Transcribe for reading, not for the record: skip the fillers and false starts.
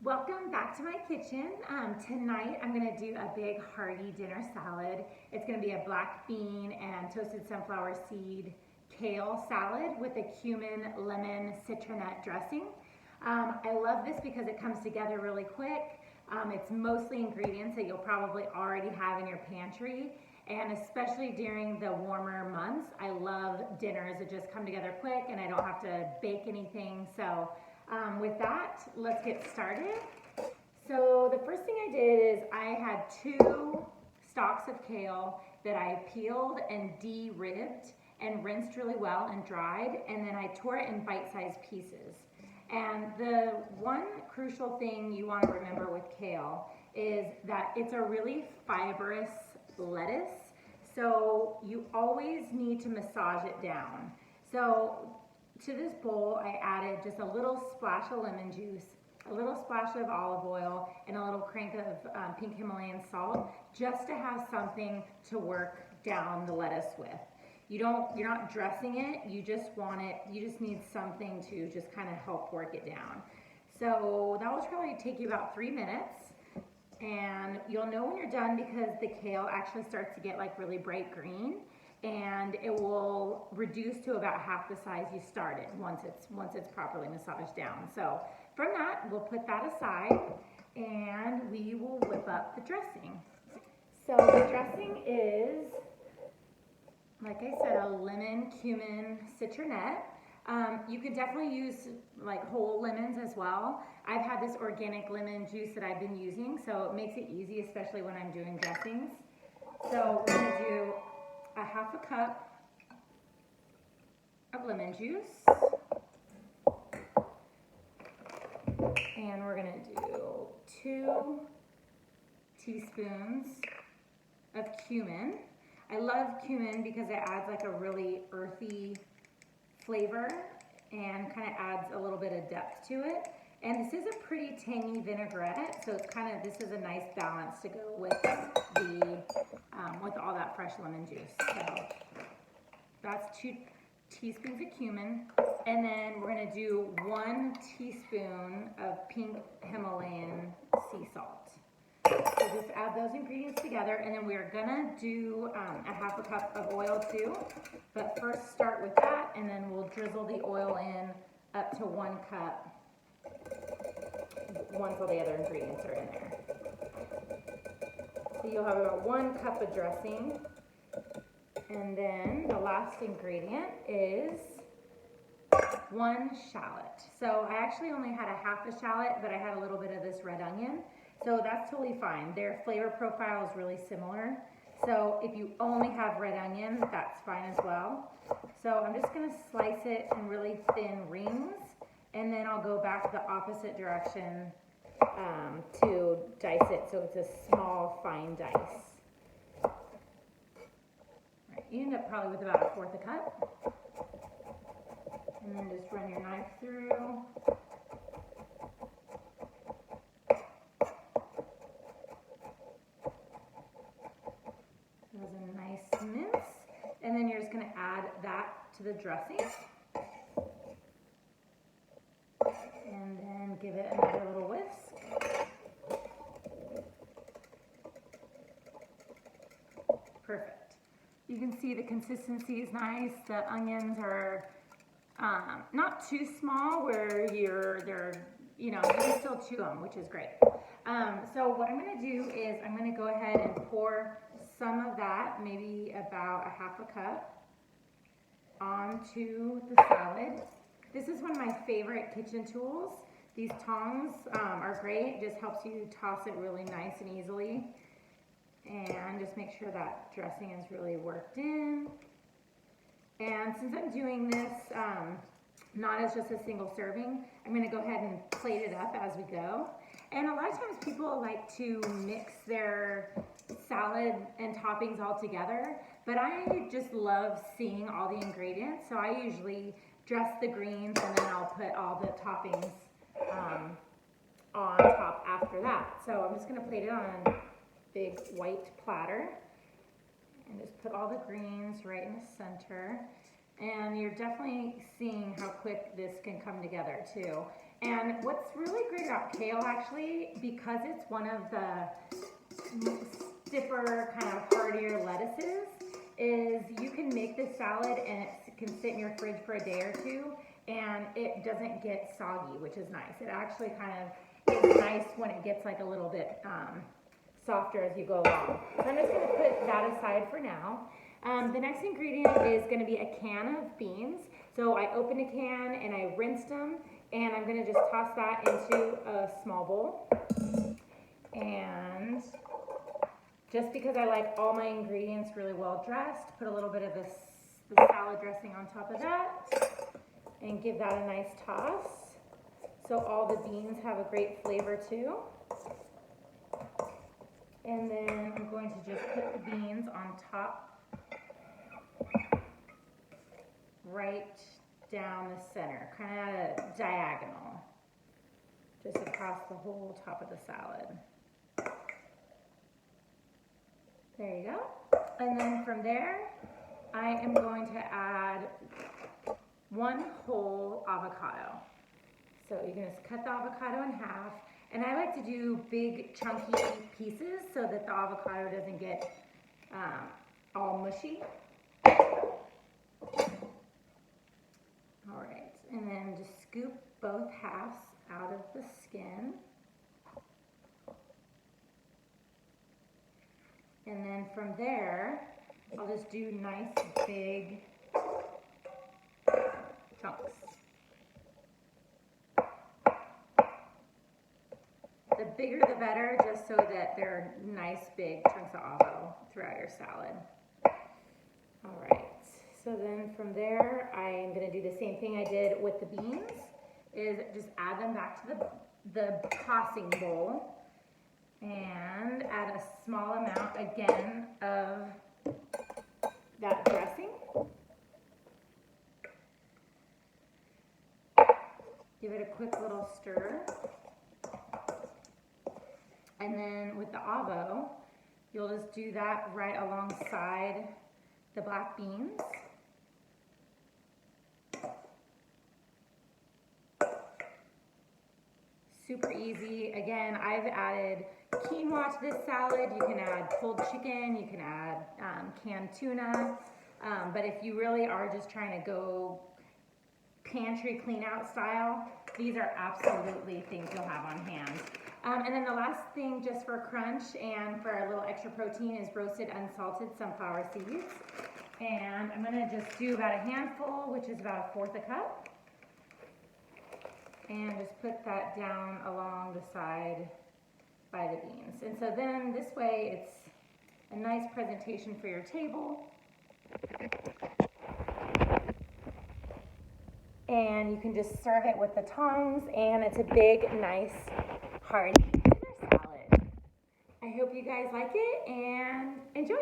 Welcome back to my kitchen. Tonight I'm going to do a big hearty dinner salad. It's going to be a black bean and toasted sunflower seed kale salad with a cumin lemon citronette dressing. I love this because it comes together really quick. It's mostly ingredients that you'll probably already have in your pantry, and especially during the warmer months, I love dinners that just come together quick and I don't have to bake anything. So with that, let's get started. So the first thing I did is I had 2 stalks of kale that I peeled and de-ribbed and rinsed really well and dried, and then I tore it in bite-sized pieces. And the one crucial thing you want to remember with kale is that it's a really fibrous lettuce, so you always need to massage it down. So to this bowl, I added just a little splash of lemon juice, a little splash of olive oil, and a little crank of pink Himalayan salt, just to have something to work down the lettuce with. You're not dressing it, you just need something to just kind of help work it down. So that will probably take you about 3 minutes, and you'll know when you're done because the kale actually starts to get like really bright green, and it will reduce to about half the size you started once it's properly massaged down. So from that, we'll put that aside and we will whip up the dressing. So the dressing is, like I said, a lemon cumin citronette. You could definitely use like whole lemons as well. I've had this organic lemon juice that I've been using, so it makes it easy, especially when I'm doing dressings. So we're gonna do a 1/2 cup of lemon juice, and we're gonna do 2 teaspoons of cumin. I love cumin because it adds like a really earthy flavor and kind of adds a little bit of depth to it. And this is a pretty tangy vinaigrette, so this is a nice balance to go with with all that fresh lemon juice. So that's 2 teaspoons of cumin, and then we're gonna do 1 teaspoon of pink Himalayan sea salt. So just add those ingredients together, and then we're gonna do a 1/2 cup of oil too. But first start with that, and then we'll drizzle the oil in up to 1 cup once all the other ingredients are in there. So you'll have about 1 cup of dressing, and then the last ingredient is 1 shallot. So I actually only had a 1/2 shallot, but I had a little bit of this red onion. So that's totally fine. Their flavor profile is really similar. So if you only have red onion, that's fine as well. So I'm just gonna slice it in really thin rings, and then I'll go back the opposite direction to dice it so it's a small, fine dice. All right, you end up probably with about 1/4 cup. And then just run your knife through. That was a nice mince. And then you're just gonna add that to the dressing. And then give it another little whisk. Perfect. You can see the consistency is nice. The onions are not too small where you can still chew them, which is great. So what I'm gonna do is I'm gonna go ahead and pour some of that, maybe about a 1/2 cup, onto the salad. This is one of my favorite kitchen tools. These tongs are great. It just helps you toss it really nice and easily. And just make sure that dressing is really worked in. And since I'm doing this not as just a single serving, I'm gonna go ahead and plate it up as we go. And a lot of times people like to mix their salad and toppings all together, but I just love seeing all the ingredients, so I usually dress the greens and then I'll put all the toppings on top after that. So I'm just gonna plate it on a big white platter and just put all the greens right in the center. And you're definitely seeing how quick this can come together too. And what's really great about kale actually, because it's one of the stiffer, kind of heartier lettuces, is you can make this salad and it can sit in your fridge for a day or two and it doesn't get soggy, which is nice. It actually kind of is nice when it gets like a little bit softer as you go along. So I'm just going to put that aside for now. The next ingredient is going to be a can of beans. So I opened a can and I rinsed them, and I'm going to just toss that into a small bowl. And just because I like all my ingredients really well dressed, put a little bit of the salad dressing on top of that and give that a nice toss so all the beans have a great flavor too. And then I'm going to just put the beans on top, right down the center, kind of at a diagonal, just across the whole top of the salad. There you go. And then from there, I am going to add 1 whole avocado. So you're going to cut the avocado in half. And I like to do big chunky pieces so that the avocado doesn't get all mushy. All right, and then just scoop both halves out of the skin. And then from there, I'll just do nice big chunks. The bigger the better, just so that they're nice big chunks of avo throughout your salad. All right, so then from there, I am gonna do the same thing I did with the beans, is just add them back to the tossing bowl and add a small amount again of that dressing. Give it a quick little stir. And then with the avo, you'll just do that right alongside the black beans. Super easy. Again, I've added quinoa to this salad. You can add pulled chicken, you can add canned tuna. But if you really are just trying to go pantry clean out style, these are absolutely things you'll have on hand. And then the last thing, just for crunch and for a little extra protein, is roasted unsalted sunflower seeds. And I'm gonna just do about a handful, which is about 1/4 cup. And just put that down along the side by the beans. And so then this way it's a nice presentation for your table. And you can just serve it with the tongs, and it's a big, nice, hearty dinner salad. I hope you guys like it and enjoy.